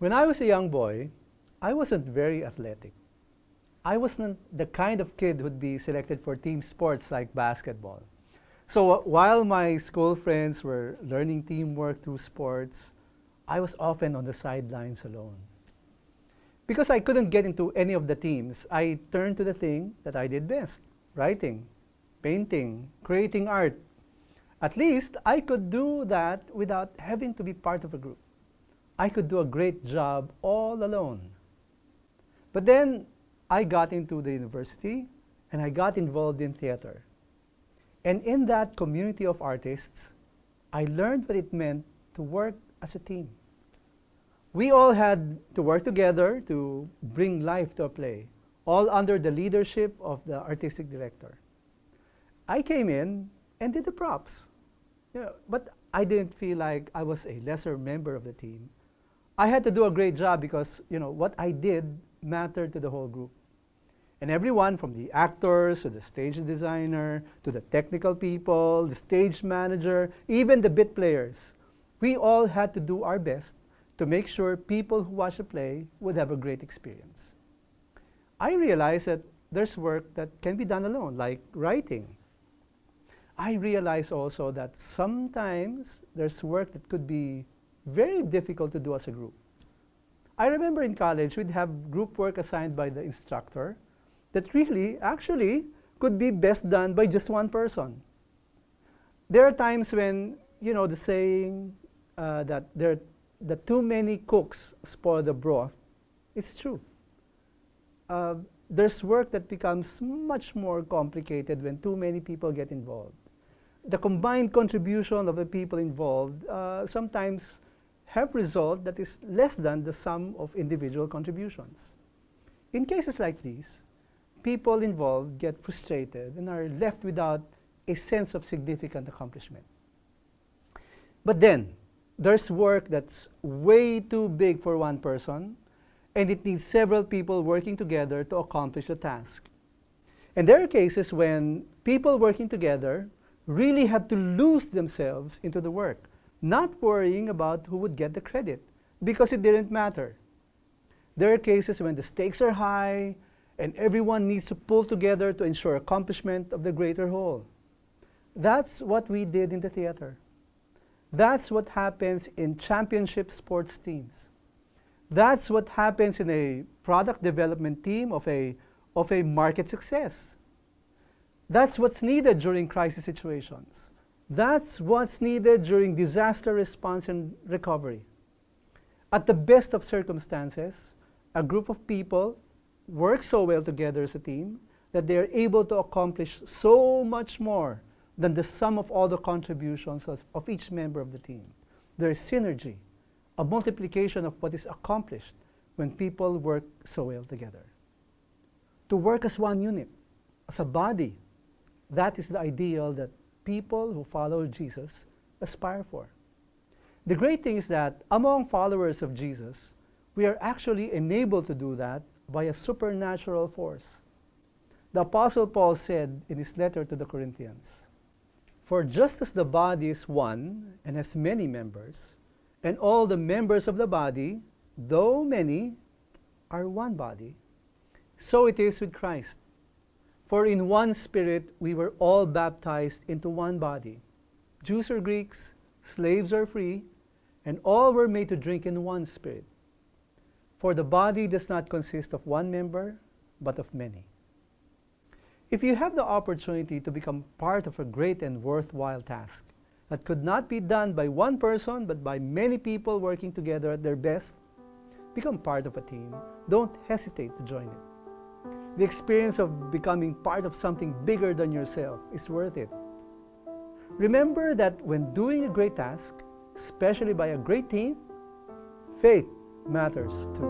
When I was a young boy, I wasn't very athletic. I wasn't the kind of kid who'd be selected for team sports like basketball. So while my school friends were learning teamwork through sports, I was often on the sidelines alone. Because I couldn't get into any of the teams, I turned to the thing that I did best: writing, painting, creating art. At least I could do that without having to be part of a group. I could do a great job all alone. But then I got into the university and I got involved in theater. And in that community of artists, I learned what it meant to work as a team. We all had to work together to bring life to a play, all under the leadership of the artistic director. I came in and did the props, but I didn't feel like I was a lesser member of the team. I had to do a great job because what I did mattered to the whole group. And everyone from the actors to the stage designer to the technical people, the stage manager, even the bit players, we all had to do our best to make sure people who watch the play would have a great experience. I realized that there's work that can be done alone, like writing. I realized also that sometimes there's work that could be very difficult to do as a group. I remember in college we'd have group work assigned by the instructor that really, actually, could be best done by just one person. There are times when, the saying that too many cooks spoil the broth, it's true. There's work that becomes much more complicated when too many people get involved. The combined contribution of the people involved sometimes have result that is less than the sum of individual contributions. In cases like these, people involved get frustrated and are left without a sense of significant accomplishment. But then, there's work that's way too big for one person, and it needs several people working together to accomplish the task. And there are cases when people working together really have to lose themselves into the work, not worrying about who would get the credit, because it didn't matter. There are cases when the stakes are high, and everyone needs to pull together to ensure accomplishment of the greater whole. That's what we did in the theater. That's what happens in championship sports teams. That's what happens in a product development team of a market success. That's what's needed during crisis situations. That's what's needed during disaster response and recovery. At the best of circumstances, a group of people work so well together as a team that they are able to accomplish so much more than the sum of all the contributions of each member of the team. There is synergy, a multiplication of what is accomplished when people work so well together. To work as one unit, as a body, that is the ideal that people who follow Jesus aspire for. The great thing is that among followers of Jesus, we are actually enabled to do that by a supernatural force. The Apostle Paul said in his letter to the Corinthians, "For just as the body is one and has many members, and all the members of the body, though many, are one body, so it is with Christ. For in one Spirit we were all baptized into one body, Jews or Greeks, slaves or free, and all were made to drink in one Spirit. For the body does not consist of one member, but of many." If you have the opportunity to become part of a great and worthwhile task that could not be done by one person but by many people working together at their best, become part of a team. Don't hesitate to join it. The experience of becoming part of something bigger than yourself is worth it. Remember that when doing a great task, especially by a great team, faith matters too.